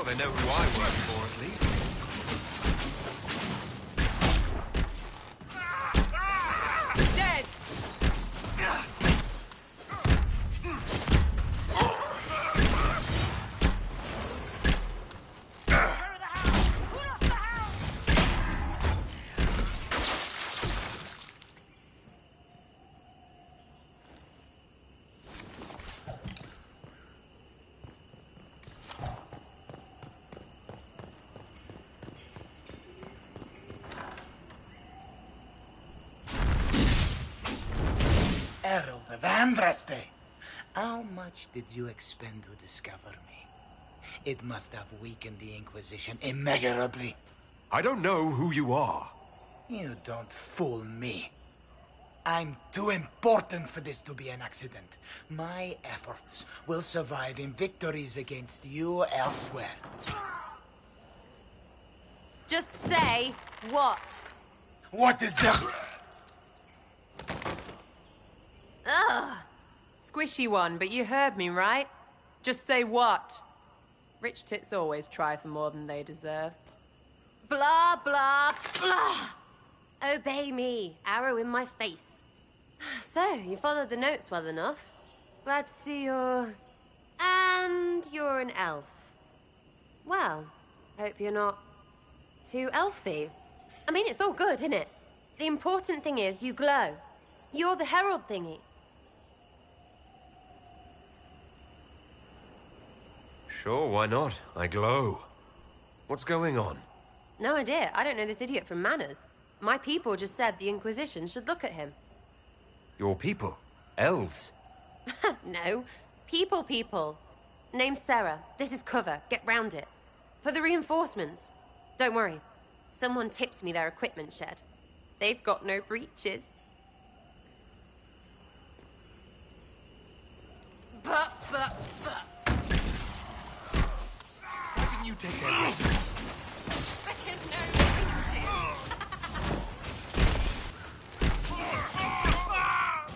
Well, they know who I work for, at least. Dead! Herald of Andraste! How much did you expend to discover me? It must have weakened the Inquisition immeasurably. I don't know who you are. You don't fool me. I'm too important for this to be an accident. My efforts will survive in victories against you elsewhere. Just say what? What is the... Ugh. Squishy one, but you heard me, right? Just say what? Rich tits always try for more than they deserve. Blah, blah, blah. Obey me. Arrow in my face. So, you followed the notes well enough. Glad to see you're... And you're an elf. Well, hope you're not too elfy. I mean, it's all good, isn't it? The important thing is you glow. You're the herald thingy. Sure, why not? I glow. What's going on? No idea. I don't know this idiot from Manners. My people just said the Inquisition should look at him. Your people? Elves? No. People. Name's Sarah. This is cover. Get round it. For the reinforcements. Don't worry. Someone tipped me their equipment shed. They've got no breaches. But. Why didn't you take their weapons? Because no breaches. Right in the plums.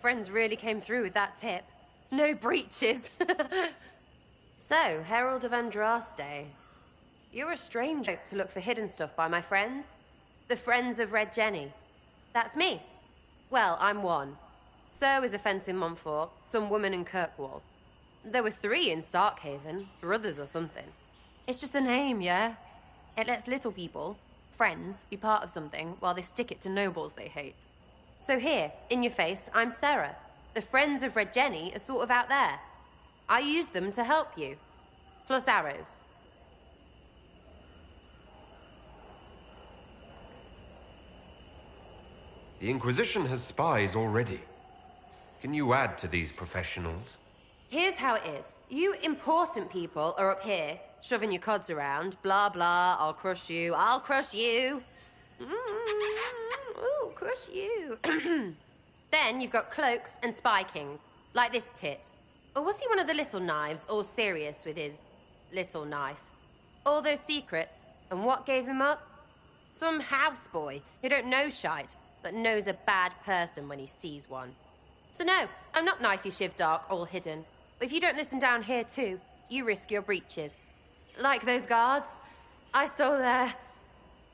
Friends really came through with that tip. No breaches. So, Herald of Andraste. You're a stranger to look for hidden stuff by my friends. The Friends of Red Jenny. That's me. Well, I'm one. So is a fence in Montfort, some woman in Kirkwall. There were 3 in Starkhaven, brothers or something. It's just a name, yeah? It lets little people, friends, be part of something while they stick it to nobles they hate. So here, in your face, I'm Sarah. The Friends of Red Jenny are sort of out there. I use them to help you. Plus arrows. The Inquisition has spies already. Can you add to these professionals? Here's how it is. You important people are up here, shoving your cods around. Blah, blah, I'll crush you. Ooh, crush you. Then you've got cloaks and spy kings, like this tit. Or was he one of the little knives, all serious with his little knife? All those secrets, and what gave him up? Some houseboy who don't know shite, but knows a bad person when he sees one. So no, I'm not knifey shiv dark, all hidden. But if you don't listen down here too, you risk your breeches. Like those guards, I stole their...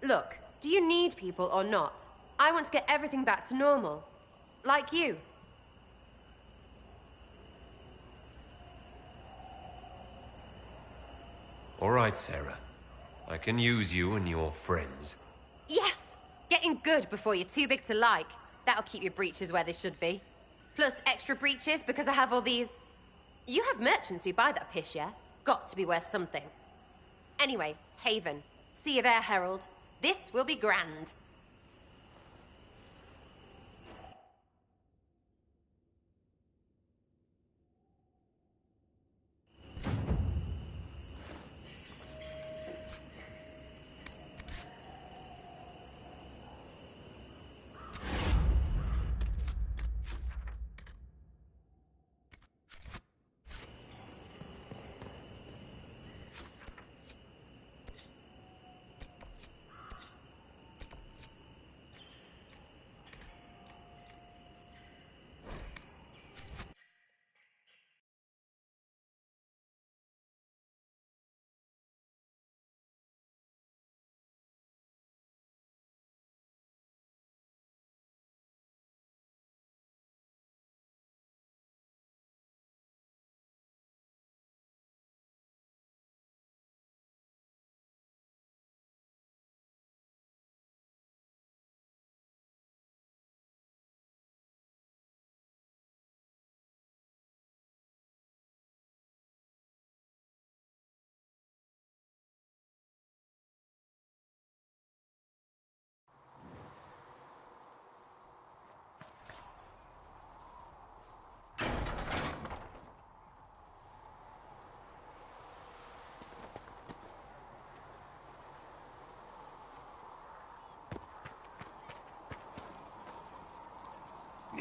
Look, do you need people or not? I want to get everything back to normal. Like you. All right, Sarah. I can use you and your friends. Yes! Getting good before you're too big to like. That'll keep your breeches where they should be. Plus extra breeches because I have all these... You have merchants who buy that piss, yeah? Got to be worth something. Anyway, Haven. See you there, Herald. This will be grand.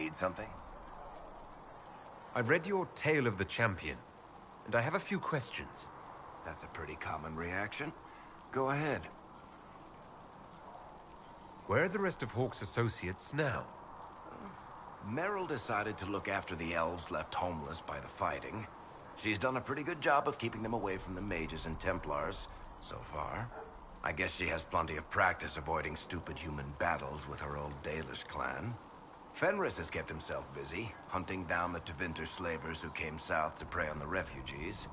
Need something? I've read your Tale of the Champion, and I have a few questions. That's a pretty common reaction. Go ahead. Where are the rest of Hawke's associates now? Meryl decided to look after the elves left homeless by the fighting. She's done a pretty good job of keeping them away from the mages and Templars, so far. I guess she has plenty of practice avoiding stupid human battles with her old Dalish clan. Fenris has kept himself busy, hunting down the Tevinter slavers who came south to prey on the refugees.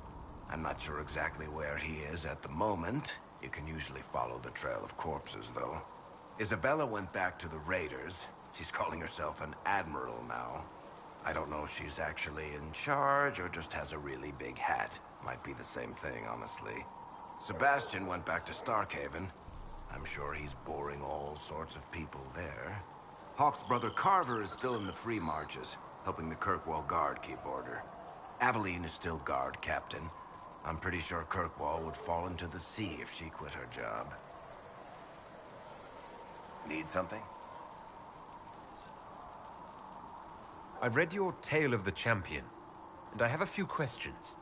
I'm not sure exactly where he is at the moment. You can usually follow the trail of corpses, though. Isabella went back to the raiders. She's calling herself an admiral now. I don't know if she's actually in charge or just has a really big hat. Might be the same thing, honestly. Sebastian went back to Starkhaven. I'm sure he's boring all sorts of people there. Hawke's brother Carver is still in the Free Marches, helping the Kirkwall Guard keep order. Aveline is still guard captain. I'm pretty sure Kirkwall would fall into the sea if she quit her job. Need something? I've read your Tale of the Champion, and I have a few questions.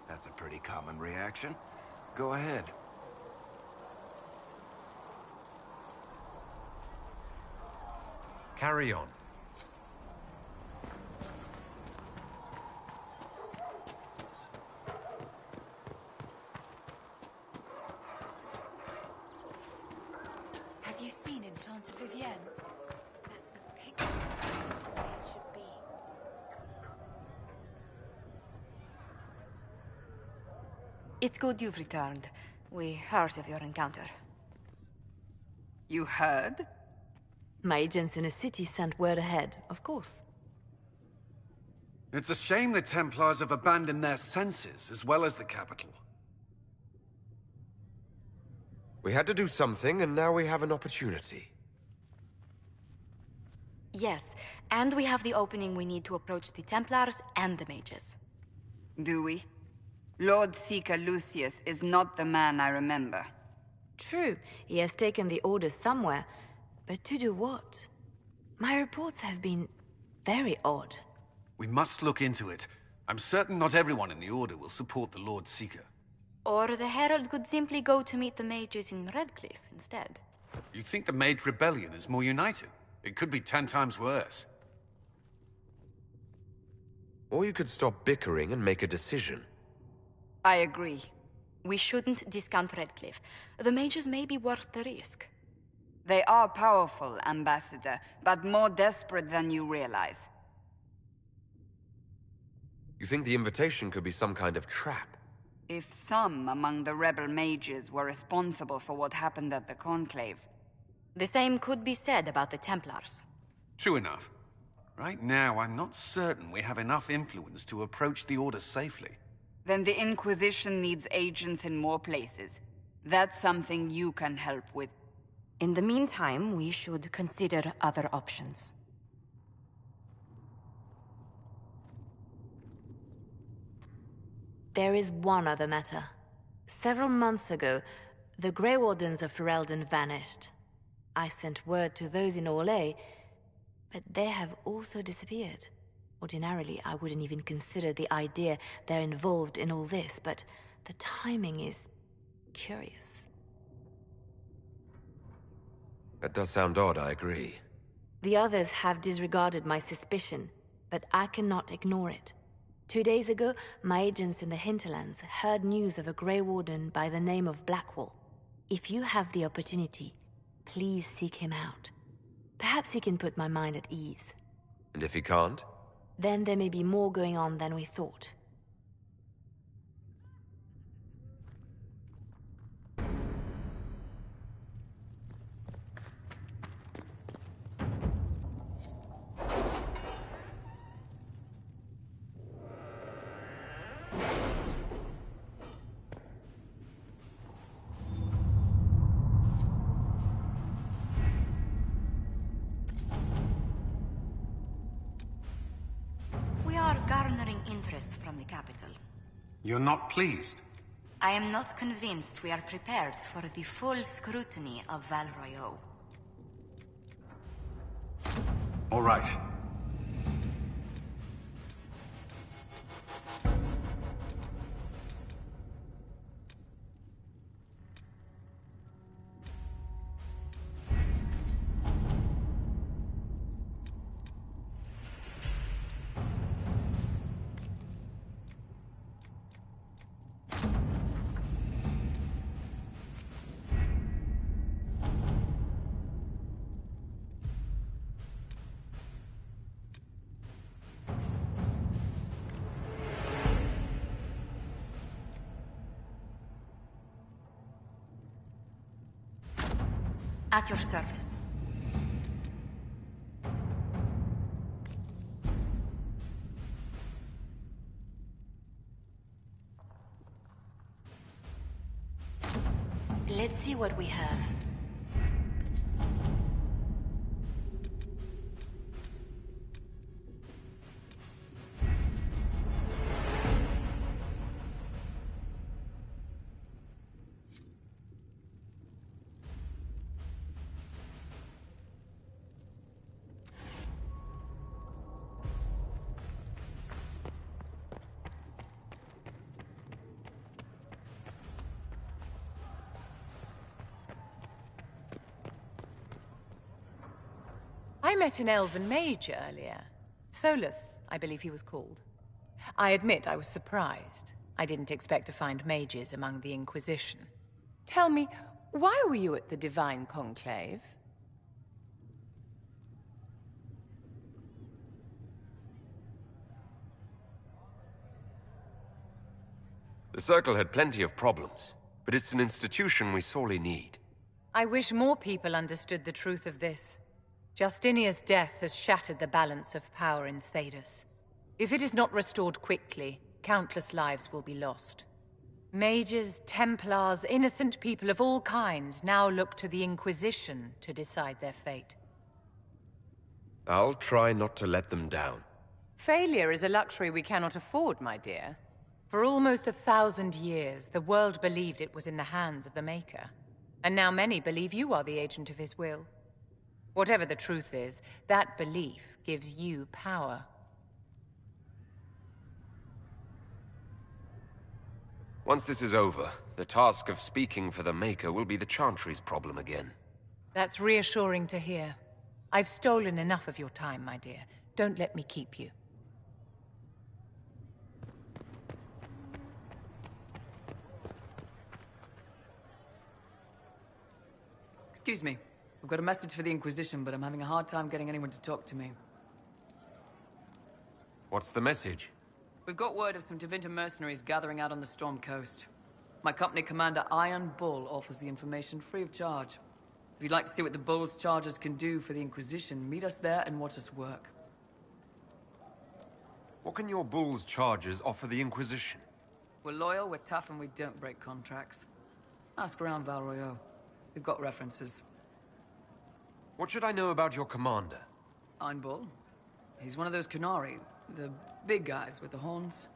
That's a pretty common reaction. Go ahead. Carry on. Have you seen Enchanted Vivienne? That's the picture of the way it should be. It's good you've returned. We heard of your encounter. You heard? My agents in the city sent word ahead, of course. It's a shame the Templars have abandoned their senses, as well as the capital. We had to do something, and now we have an opportunity. Yes, and we have the opening we need to approach the Templars and the mages. Do we? Lord Seeker Lucius is not the man I remember. True, he has taken the orders somewhere, but to do what? My reports have been very odd. We must look into it. I'm certain not everyone in the Order will support the Lord Seeker. Or the Herald could simply go to meet the mages in Redcliffe instead. You think the Mage Rebellion is more united? It could be 10 times worse. Or you could stop bickering and make a decision. I agree. We shouldn't discount Redcliffe. The mages may be worth the risk. They are powerful, Ambassador, but more desperate than you realize. You think the invitation could be some kind of trap? If some among the rebel mages were responsible for what happened at the Conclave. The same could be said about the Templars. True enough. Right now, I'm not certain we have enough influence to approach the Order safely. Then the Inquisition needs agents in more places. That's something you can help with. In the meantime, we should consider other options. There is one other matter. Several months ago, the Grey Wardens of Ferelden vanished. I sent word to those in Orlais, but they have also disappeared. Ordinarily, I wouldn't even consider the idea they're involved in all this, but the timing is curious. That does sound odd, I agree. The others have disregarded my suspicion, but I cannot ignore it. 2 days ago, my agents in the hinterlands heard news of a Grey Warden by the name of Blackwall. If you have the opportunity, please seek him out. Perhaps he can put my mind at ease. And if he can't? Then there may be more going on than we thought. We are garnering interest from the capital. You're not pleased? I am not convinced we are prepared for the full scrutiny of Val Royeaux. All right. At your service. Let's see what we have. I met an elven mage earlier. Solus, I believe he was called. I admit I was surprised. I didn't expect to find mages among the Inquisition. Tell me, why were you at the Divine Conclave? The Circle had plenty of problems, but it's an institution we sorely need. I wish more people understood the truth of this. Justinia's death has shattered the balance of power in Thedas. If it is not restored quickly, countless lives will be lost. Mages, Templars, innocent people of all kinds now look to the Inquisition to decide their fate. I'll try not to let them down. Failure is a luxury we cannot afford, my dear. For almost 1,000 years, the world believed it was in the hands of the Maker. And now many believe you are the agent of his will. Whatever the truth is, that belief gives you power. Once this is over, the task of speaking for the Maker will be the Chantry's problem again. That's reassuring to hear. I've stolen enough of your time, my dear. Don't let me keep you. Excuse me. I've got a message for the Inquisition, but I'm having a hard time getting anyone to talk to me. What's the message? We've got word of some Tevinter mercenaries gathering out on the Storm Coast. My company commander, Iron Bull, offers the information free of charge. If you'd like to see what the Bull's charges can do for the Inquisition, meet us there and watch us work. What can your Bull's charges offer the Inquisition? We're loyal, we're tough, and we don't break contracts. Ask around Val Royeaux. We've got references. What should I know about your commander? Iron Bull. He's one of those Kunari, the big guys with the horns.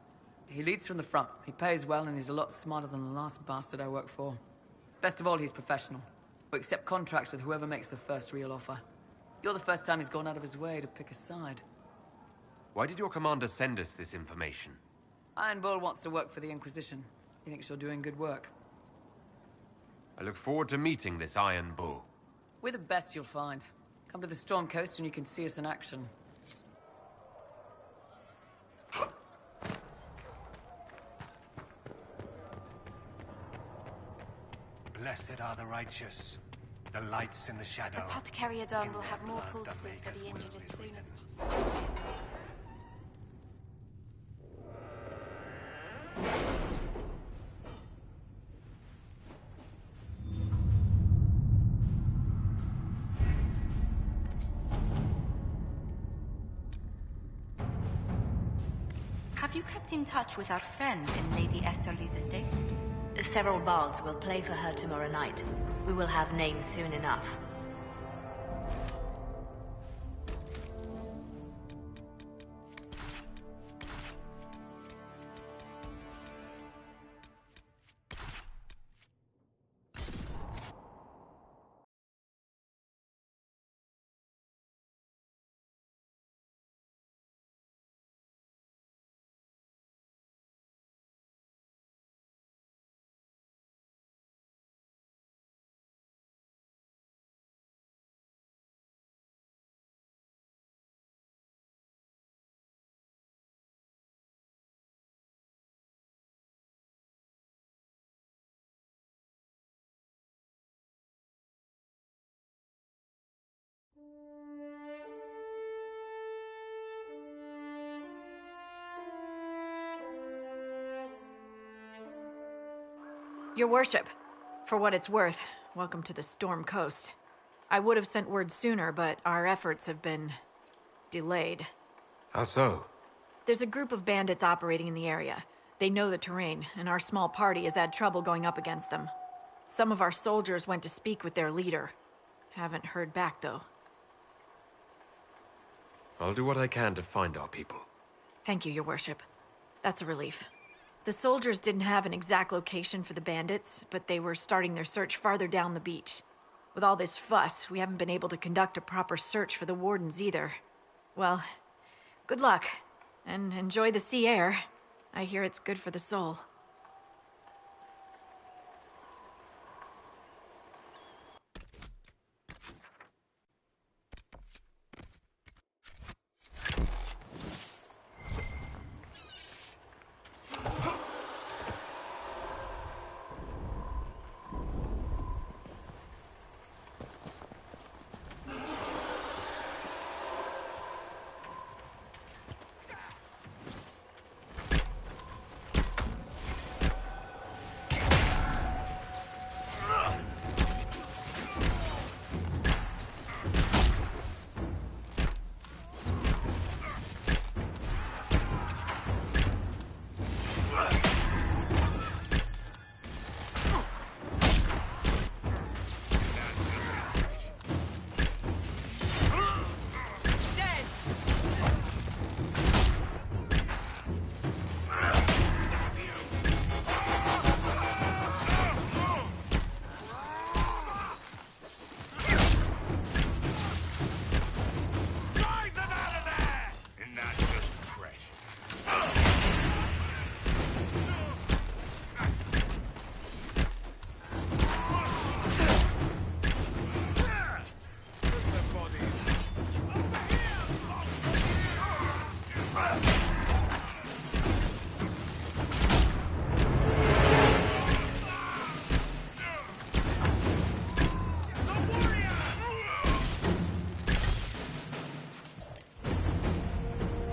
He leads from the front. He pays well, and he's a lot smarter than the last bastard I worked for. Best of all, he's professional. We accept contracts with whoever makes the first real offer. You're the first time he's gone out of his way to pick a side. Why did your commander send us this information? Iron Bull wants to work for the Inquisition. He thinks you're doing good work. I look forward to meeting this Iron Bull. We're the best you'll find. Come to the Storm Coast and you can see us in action. Blessed are the righteous, the lights in the shadow. Apothecary Adon will have more pulses for the injured as soon as possible. Have you kept in touch with our friends in Lady Esterly's estate? Several bards will play for her tomorrow night. We will have names soon enough. Your worship, for what it's worth, welcome to the Storm Coast. I would have sent word sooner, but our efforts have been delayed. How so? There's a group of bandits operating in the area. They know the terrain, and our small party has had trouble going up against them. Some of our soldiers went to speak with their leader. Haven't heard back, though. I'll do what I can to find our people. Thank you, Your Worship. That's a relief. The soldiers didn't have an exact location for the bandits, but they were starting their search farther down the beach. With all this fuss, we haven't been able to conduct a proper search for the wardens either. Well, good luck, and enjoy the sea air. I hear it's good for the soul.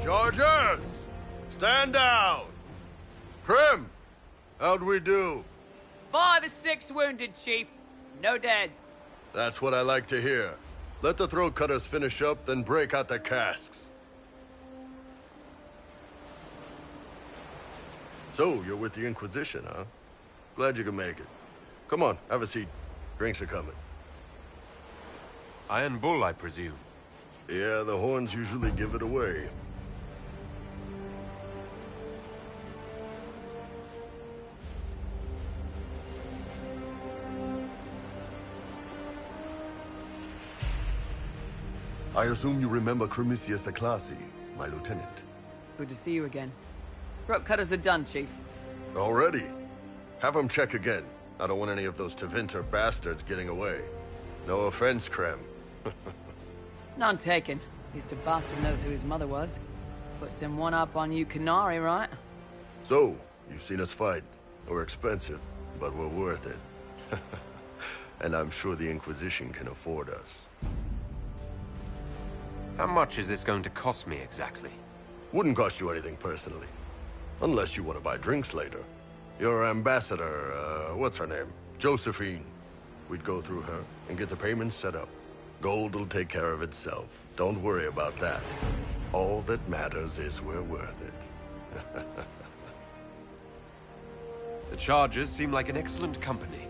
Chargers! Stand down! Krim! How'd we do? 5 or 6 wounded, Chief. No dead. That's what I like to hear. Let the throat cutters finish up, then break out the casks. So, you're with the Inquisition, huh? Glad you could make it. Come on, have a seat. Drinks are coming. Iron Bull, I presume. Yeah, the horns usually give it away. I assume you remember Cremisius Aclassi, my lieutenant. Good to see you again. Throat cutters are done, Chief. Already? Have them check again. I don't want any of those Tevinter bastards getting away. No offense, Krem. None taken. At least a bastard knows who his mother was. Puts him one up on you Canary, right? So, you've seen us fight. We're expensive, but we're worth it. And I'm sure the Inquisition can afford us. How much is this going to cost me exactly? Wouldn't cost you anything personally. Unless you want to buy drinks later. Your ambassador, what's her name? Josephine. We'd go through her and get the payments set up. Gold will take care of itself. Don't worry about that. All that matters is we're worth it. The Chargers seem like an excellent company.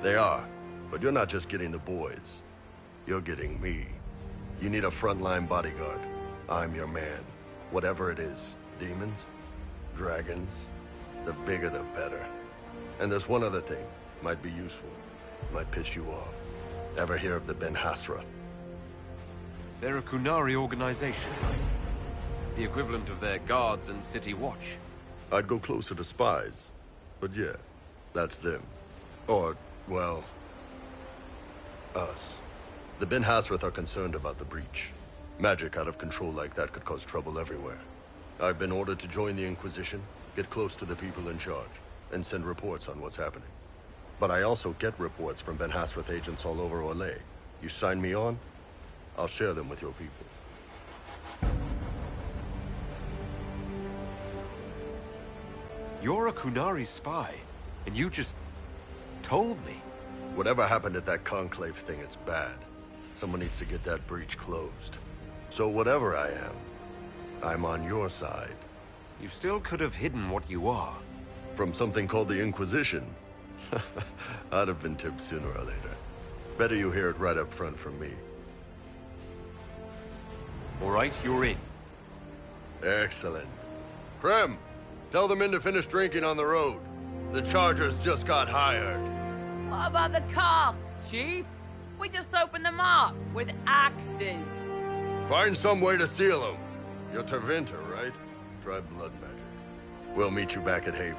They are, but you're not just getting the boys. You're getting me. You need a frontline bodyguard. I'm your man. Whatever it is. Demons? Dragons? The bigger the better. And there's one other thing. Might be useful. Might piss you off. Ever hear of the Ben Hasra? They're a Kunari organization, right? The equivalent of their guards and city watch. I'd go closer to spies. But yeah, that's them. Or, well, us. The Ben Hasrath are concerned about the breach. Magic out of control like that could cause trouble everywhere. I've been ordered to join the Inquisition, get close to the people in charge, and send reports on what's happening. But I also get reports from Ben Hasrath agents all over Orlais. You sign me on, I'll share them with your people. You're a Kunari spy, and you just told me. Whatever happened at that Conclave thing, it's bad. Someone needs to get that breach closed. So whatever I am, I'm on your side. You still could have hidden what you are. From something called the Inquisition. I'd have been tipped sooner or later. Better you hear it right up front from me. All right, you're in. Excellent. Krem, tell the men to finish drinking on the road. The Chargers just got hired. What about the casks, Chief? We just opened them up with axes. Find some way to seal them. You're Tervinter, right? Try blood magic. We'll meet you back at Haven.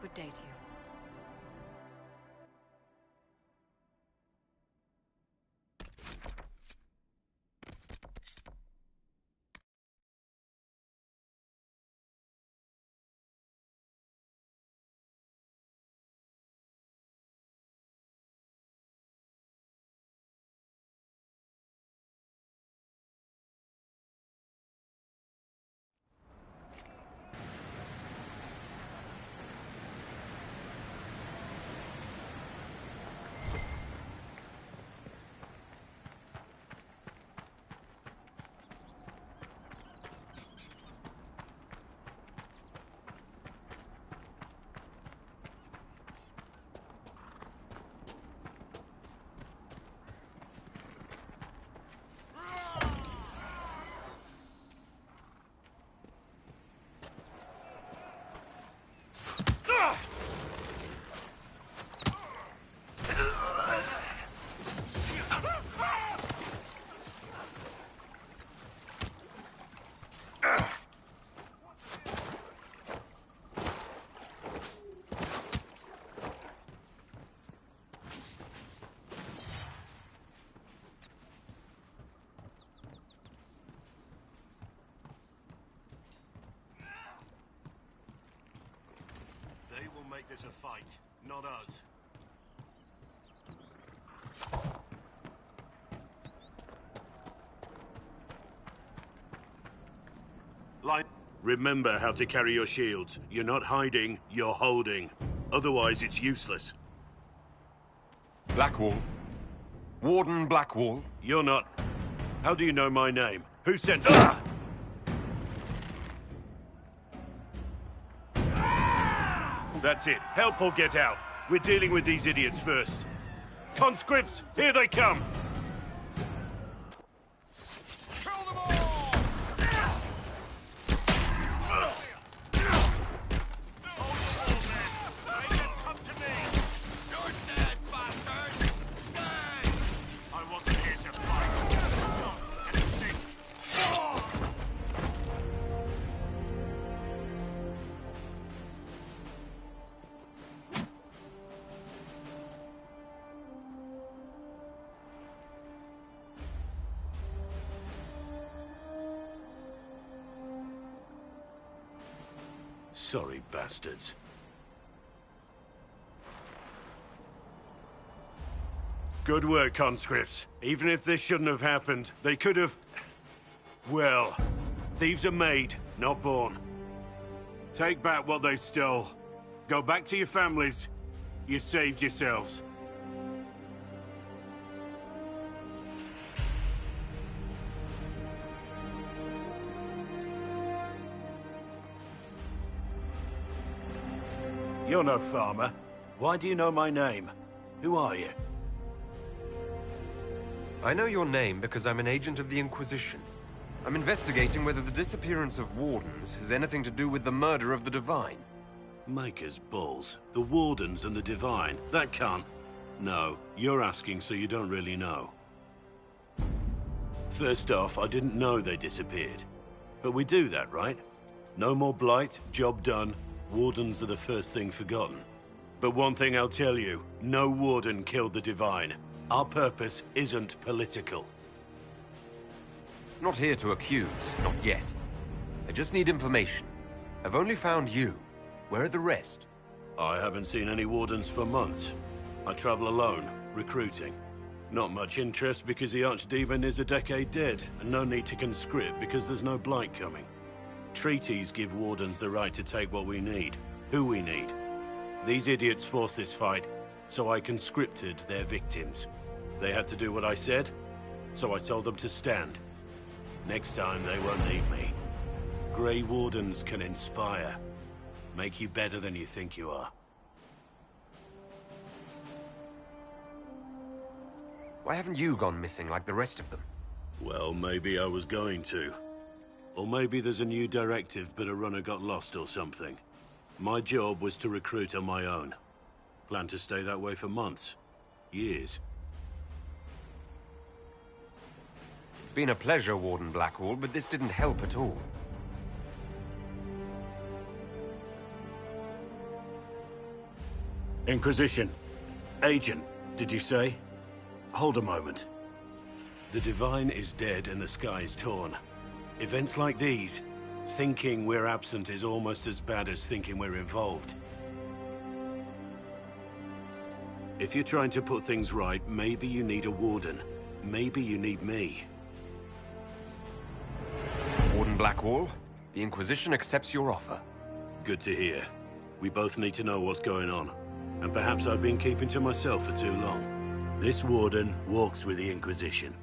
Good day to you. They will make this a fight, not us. Remember how to carry your shields. You're not hiding, you're holding. Otherwise, it's useless. Blackwall. Warden Blackwall. You're not. How do you know my name? Who sent... Ah! That's it. Help or get out. We're dealing with these idiots first. Conscripts, here they come! Sorry, bastards. Good work, conscripts. Even if this shouldn't have happened, they could have... Well, thieves are made, not born. Take back what they stole. Go back to your families. You saved yourselves. You're no farmer. Why do you know my name? Who are you? I know your name because I'm an agent of the Inquisition. I'm investigating whether the disappearance of Wardens has anything to do with the murder of the Divine. Maker's balls. The Wardens and the Divine. That can't... No, you're asking so you don't really know. First off, I didn't know they disappeared. But we do that, right? No more blight, job done. Wardens are the first thing forgotten. But one thing I'll tell you, no Warden killed the Divine. Our purpose isn't political. Not here to accuse, not yet. I just need information. I've only found you. Where are the rest? I haven't seen any Wardens for months. I travel alone, recruiting. Not much interest because the Archdemon is a decade dead, and no need to conscript because there's no blight coming. Treaties give Wardens the right to take what we need, who we need. These idiots forced this fight, so I conscripted their victims. They had to do what I said, so I told them to stand. Next time they won't need me. Grey Wardens can inspire. Make you better than you think you are. Why haven't you gone missing like the rest of them? Well, maybe I was going to. Or maybe there's a new directive, but a runner got lost or something. My job was to recruit on my own. Plan to stay that way for months. Years. It's been a pleasure, Warden Blackwall, but this didn't help at all. Inquisition. Agent, did you say? Hold a moment. The Divine is dead and the sky is torn. Events like these, thinking we're absent is almost as bad as thinking we're involved. If you're trying to put things right, maybe you need a Warden. Maybe you need me. Warden Blackwall, the Inquisition accepts your offer. Good to hear. We both need to know what's going on. And perhaps I've been keeping to myself for too long. This Warden walks with the Inquisition.